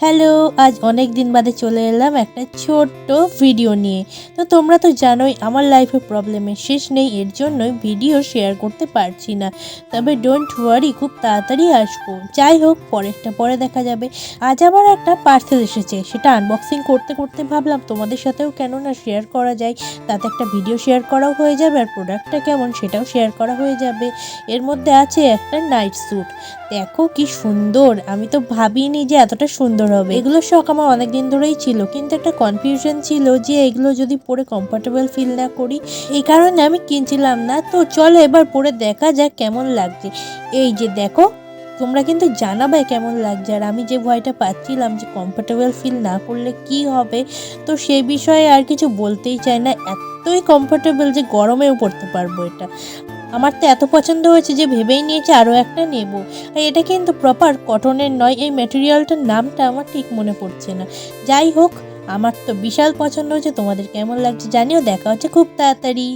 Hello, আজ অনেক দিন বাদে চলে এলাম একটা ছোট্ট ভিডিও নিয়ে। তো তোমরা তো জানোই আমার লাইফে প্রবলেমের শেষ নেই, এর জন্যই ভিডিও শেয়ার করতে পারছি না। তবে ডোন্ট ওয়ারি, খুব তাড়াতাড়ি আসবো। যাই হোক, পরেরটা পরে দেখা যাবে। আজ আবার একটা পার্সেল এসেছে, সেটা আনবক্সিং করতে করতে ভাবলাম তোমাদের সাথেও কেন না শেয়ার করা যায়। তাতে একটা ভিডিও শেয়ার করাও হয়ে যাবে, আর প্রোডাক্টটা কেমন সেটাও শেয়ার করা হয়ে যাবে। এর মধ্যে আছে একটা নাইট স্যুট। দেখো কি সুন্দর, আমি তো ভাবিনি যে এতটা সুন্দর হবে। এগুলো শখ আমার অনেক দিন ধরেই ছিল, কিন্তু একটা কনফিউশন ছিল যে এগুলো যদি পরে কমফোর্টেবল ফিল না করি, এই কারণে আমি কিনছিলাম না। তো চলো এবার পরে দেখা যাক কেমন লাগছে। এই যে দেখো, তোমরা কিন্তু জানাবে কেমন লাগছে। আর আমি যে ভয়টা পাচ্ছিলাম যে কমফোর্টেবল ফিল না করলে কি হবে, তো সেই বিষয়ে আর কিছু বলতেই চাই না। এতই কমফোর্টেবল যে গরমেও পড়তে পারবো এটা। আমার তো এত পছন্দ হয়েছে যে ভেবেই নিয়েছি আরও একটা নেব। আর এটা কিন্তু প্রপার কটনের নয়, এই ম্যাটেরিয়ালটার নামটা আমার ঠিক মনে পড়ছে না। যাই হোক, আমার তো বিশাল পছন্দ হয়েছে। তোমাদের কেমন লাগছে জানিও। দেখা হচ্ছে খুব তাড়াতাড়ি।